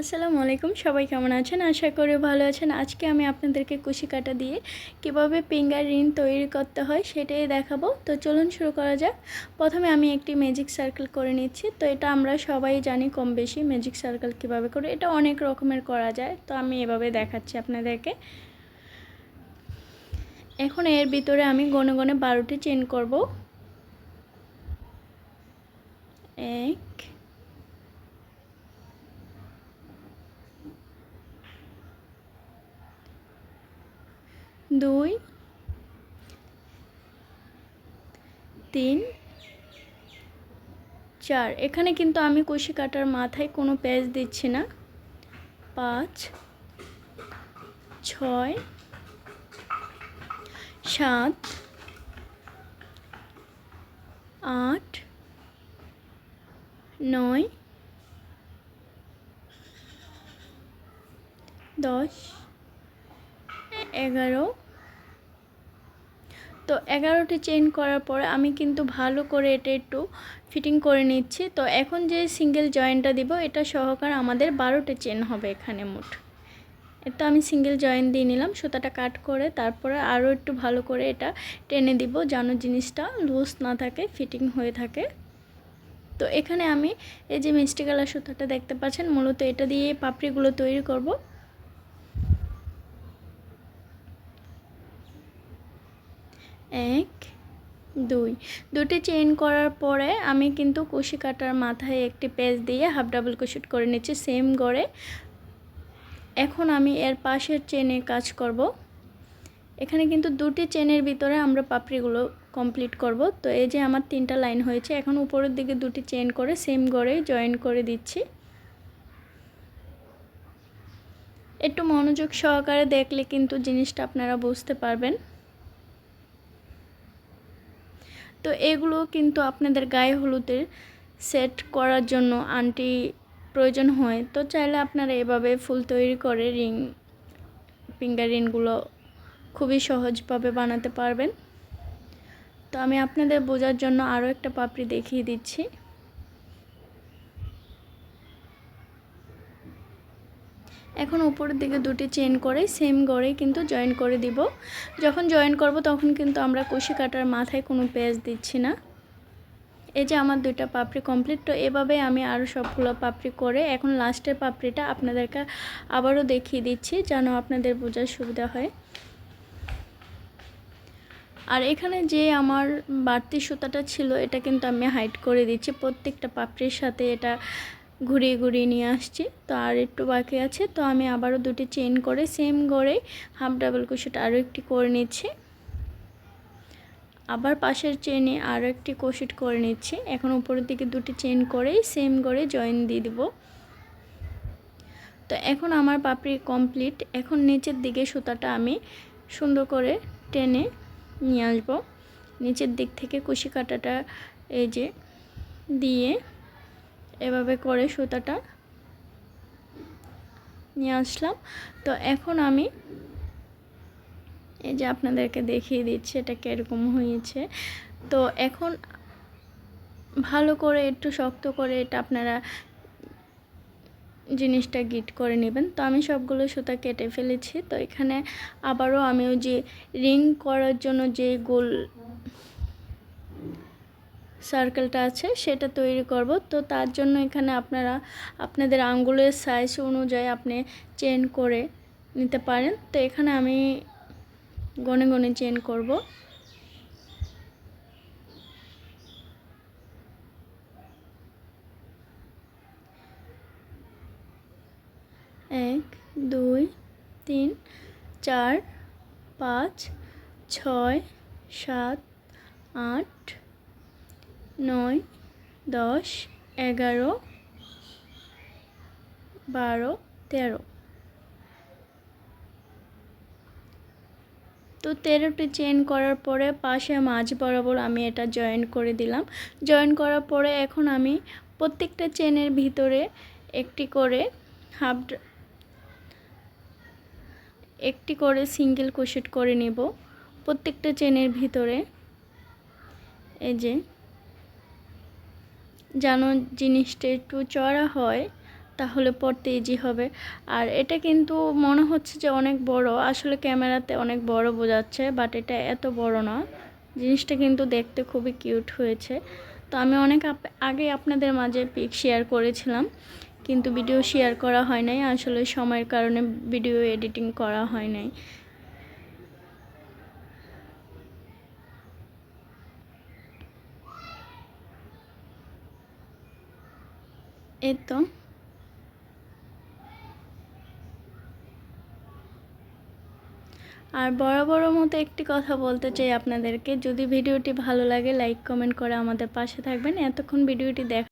আসসালামু আলাইকুম, সবাই কেমন আছেন? আশা করি ভালো আছেন। আজকে আমি আপনাদেরকে কুশি কাঁটা দিয়ে কিভাবে ফিঙ্গার রিং তৈরি করতে হয় সেটাই দেখাবো। তো চলুন শুরু করা যাক। প্রথমে আমি একটি ম্যাজিক সার্কেল করে নিচ্ছি। তো এটা আমরা সবাই জানি কম বেশি ম্যাজিক সার্কেল কিভাবে করে। এটা অনেক রকমের করা যায়, তো আমি এভাবে দেখাচ্ছি আপনাদেরকে। এখন এর ভিতরে আমি গনে গনে 12টি চেইন করব। 1 2 3 4। এখানে কিন্তু আমি কুশি কাটার মাথায় কোনো পেঁচ দিচ্ছি না। 5 6 7 8 9 10 11। তো 11টি চেইন করার পরে আমি কিন্তু ভালো করে এটা একটু ফিটিং করে নিচ্ছি। তো এখন যে সিঙ্গেল জয়েন্টটা দিব এটা সহকারে আমাদের 12টি চেইন হবে এখানে মোট। তো আমি সিঙ্গেল জয়েন্ট দিয়ে নিলাম, সুতাটা কাট করে তারপরে আরও একটু ভালো করে এটা টেনে দিব যেন জিনিসটা লুজ না থাকে, ফিটিং হয়ে থাকে। তো এখানে আমি এই যে মিষ্টি কালার সুতাটা দেখতে পাচ্ছেন, মূলত এটা দিয়ে পাপড়িগুলো তৈরি করব। 1 2 দুটি চেইন করার পরে আমি কিন্তু কুশি কাটার মাথায় একটি পেঁচ দিয়ে হাফ ডাবল ক্রোশেট করে নিচ্ছি সেম গড়ে। এখন আমি এর পাশের চেইনে কাজ করব। এখানে কিন্তু দুটি চেনের ভিতরে আমরা পাপড়িগুলো কমপ্লিট করব। তো এই যে আমার 3টা লাইন হয়েছে, এখন উপরের দিকে দুটি চেন করে সেম গড়ে জয়েন করে দিচ্ছি। একটু মনোযোগ সহকারে দেখলে কিন্তু জিনিসটা আপনারা বুঝতে পারবেন। তো এগুলো কিন্তু আপনাদের গায়ে হলুদের সেট করার জন্য আন্টি প্রয়োজন হয়। তো চাইলে আপনারা এভাবে ফুল তৈরি করে ফিঙ্গার রিংগুলো খুবই সহজভাবে বানাতে পারবেন। তো আমি আপনাদের বোঝার জন্য আরও একটা পাপড়ি দেখিয়ে দিচ্ছি। এখন উপরের দিকে দুটি চেন করে সেম গড়ে কিন্তু জয়েন করে দিব। যখন জয়েন করব তখন কিন্তু আমরা কুশি কাটার মাথায় কোনো পেঁচ দিচ্ছি না। এই যে আমার দুইটা পাপড়ি কমপ্লিট। তো এভাবে আমি আরও সবগুলো পাপড়ি করে এখন লাস্টের পাপড়িটা আপনাদেরকে আবারও দেখিয়ে দিচ্ছি যেন আপনাদের বোঝার সুবিধা হয়। আর এখানে যে আমার বাড়তি সুতাটা ছিল এটা কিন্তু আমি হাইড করে দিচ্ছি, প্রত্যেকটা পাপড়ির সাথে এটা ঘুরিয়ে ঘুরিয়ে নিয়ে আসছি। তো আর একটু বাকি আছে, তো আমি আবারও দুটি চেইন করে সেম করে হাফ ডাবল ক্রোশেট আরও একটি করে নিচ্ছি। আবার পাশের চেইনে আরও একটি ক্রোশেট করে নিচ্ছি। এখন উপরের দিকে দুটি চেইন করেই সেম করে জয়েন দিয়ে দিব। তো এখন আমার পাপড়ি কমপ্লিট। এখন নিচের দিকে সুতাটা আমি সুন্দর করে টেনে নিয়ে আসবো। নিচের দিক থেকে কুশি কাটাটা এই যে দিয়ে এভাবে করে সুতাটা নিয়ে আসলাম। তো এখন আমি এই যে আপনাদেরকে দেখিয়ে দিচ্ছি এটা কীরকম হয়েছে। তো এখন ভালো করে একটু শক্ত করে এটা আপনারা জিনিসটা গিট করে নেবেন। তো আমি সবগুলো সুতা কেটে ফেলেছি। তো এখানে আবারও আমি ওই যে রিং করার জন্য যে গোল সার্কেলটা আছে সেটা তৈরি করব। তো তার জন্য এখানে আপনারা আপনাদের আঙ্গুলের সাইজ অনুযায়ী আপনি চেন করে নিতে পারেন। তো এখানে আমি গনে গনে চেন করব। 1 2 3 4 5 6 7 8 9 10 11 12 13। তো 13টি চেন করার পরে পাশে মাঝ বরাবর আমি এটা জয়েন করে দিলাম। জয়েন করার পরে এখন আমি প্রত্যেকটা চেনের ভিতরে একটি করে সিঙ্গেল ক্রোশেট করে নেব প্রত্যেকটা চেনের ভিতরে। এই যে যেন জিনিসটা একটু চড়া হয় তাহলে পড়তে ইজি হবে। আর এটা কিন্তু মনে হচ্ছে যে অনেক বড়, আসলে ক্যামেরাতে অনেক বড় বোঝাচ্ছে, বাট এটা এত বড় না। জিনিসটা কিন্তু দেখতে খুবই কিউট হয়েছে। তো আমি অনেক আগে আপনাদের মাঝে পিক শেয়ার করেছিলাম, কিন্তু ভিডিও শেয়ার করা হয় নাই, আসলে সময়ের কারণে ভিডিও এডিটিং করা হয় নাই। এই তো আর বরাবরের মতো একটি কথা বলতে চাই আপনাদেরকে, যদি ভিডিওটি ভালো লাগে লাইক কমেন্ট করে আমাদের পাশে থাকবেন। এতক্ষণ ভিডিওটি